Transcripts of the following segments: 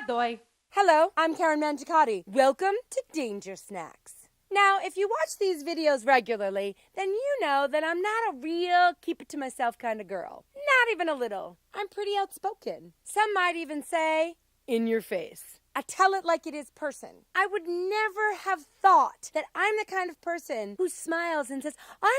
Doy. Hello, I'm Karen Mangiacotti. Welcome to Danger Snacks. Now, if you watch these videos regularly, then you know that I'm not a real keep-it-to-myself kind of girl. Not even a little. I'm pretty outspoken. Some might even say, in your face. I tell it like it is person. I would never have thought that I'm the kind of person who smiles and says, I'm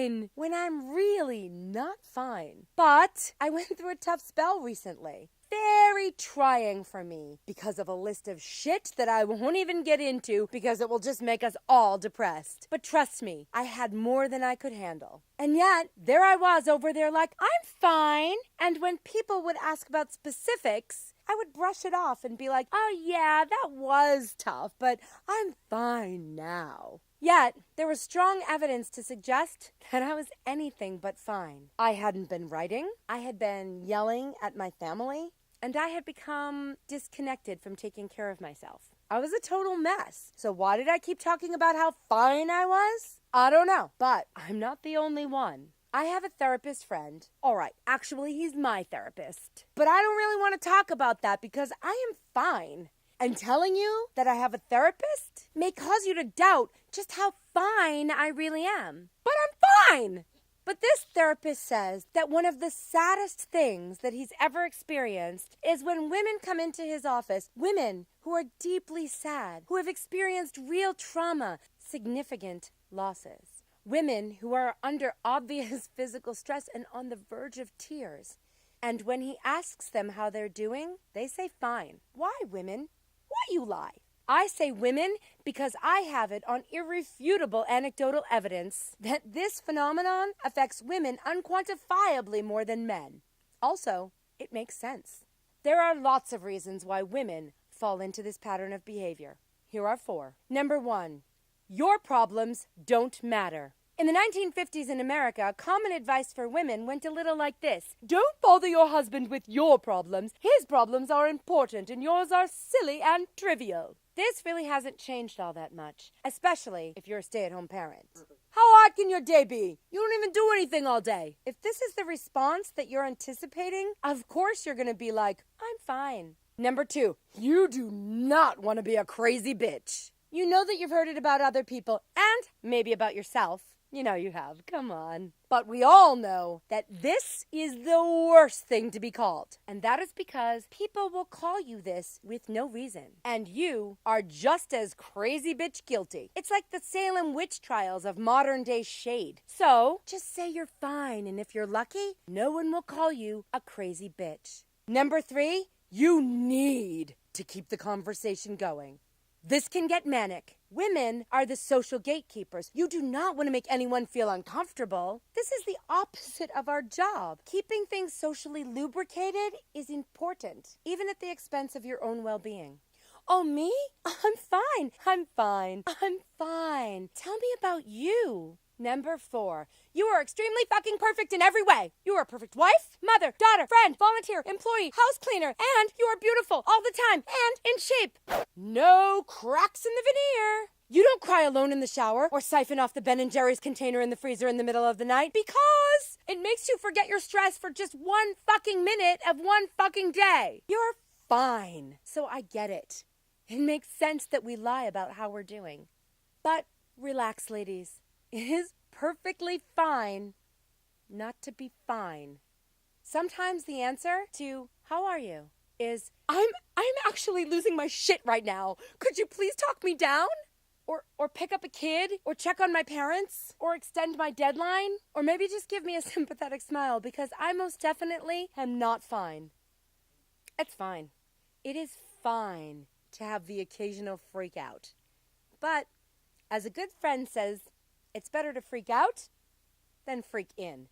fine, when I'm really not fine. But I went through a tough spell recently. Very trying for me because of a list of shit that I won't even get into because it will just make us all depressed. But trust me, I had more than I could handle. And yet, there I was over there like, I'm fine. And when people would ask about specifics, I would brush it off and be like, oh yeah, that was tough, but I'm fine now. Yet, there was strong evidence to suggest that I was anything but fine. I hadn't been writing, I had been yelling at my family, and I had become disconnected from taking care of myself. I was a total mess. So why did I keep talking about how fine I was? I don't know, but I'm not the only one. I have a therapist friend. All right, actually, he's my therapist. But I don't really want to talk about that because I am fine. And telling you that I have a therapist may cause you to doubt just how fine I really am. But I'm fine! But this therapist says that one of the saddest things that he's ever experienced is when women come into his office, women who are deeply sad, who have experienced real trauma, significant losses. Women who are under obvious physical stress and on the verge of tears. And when he asks them how they're doing, they say fine. Why, women? Why you lie? I say women because I have it on irrefutable anecdotal evidence that this phenomenon affects women unquantifiably more than men. Also, it makes sense. There are lots of reasons why women fall into this pattern of behavior. Here are 4. Number 1, your problems don't matter. In the 1950s in America, common advice for women went a little like this. Don't bother your husband with your problems. His problems are important and yours are silly and trivial. This really hasn't changed all that much, especially if you're a stay-at-home parent. How hard can your day be? You don't even do anything all day. If this is the response that you're anticipating, of course you're going to be like, I'm fine. Number 2, you do not want to be a crazy bitch. You know that you've heard it about other people and maybe about yourself. You know you have. Come on. But we all know that this is the worst thing to be called. And that is because people will call you this with no reason. And you are just as crazy bitch guilty. It's like the Salem witch trials of modern day shade. So just say you're fine. And if you're lucky, no one will call you a crazy bitch. Number 3, you need to keep the conversation going. This can get manic. Women are the social gatekeepers. You do not want to make anyone feel uncomfortable. This is the opposite of our job. Keeping things socially lubricated is important, even at the expense of your own well-being. Oh, me? I'm fine. I'm fine. I'm fine. Tell me about you. Number 4, you are extremely fucking perfect in every way. You are a perfect wife, mother, daughter, friend, volunteer, employee, house cleaner, and you are beautiful all the time and in shape. No cracks in the veneer. You don't cry alone in the shower or siphon off the Ben & Jerry's container in the freezer in the middle of the night because it makes you forget your stress for just one fucking minute of one fucking day. You're fine. So I get it. It makes sense that we lie about how we're doing. But relax, ladies. It is perfectly fine not to be fine. Sometimes the answer to how are you is I'm actually losing my shit right now. Could you please talk me down? Or pick up a kid, or check on my parents, or extend my deadline, or maybe just give me a sympathetic smile because I most definitely am not fine. It's fine. It is fine to have the occasional freak out. But as a good friend says, it's better to freak out than freak in.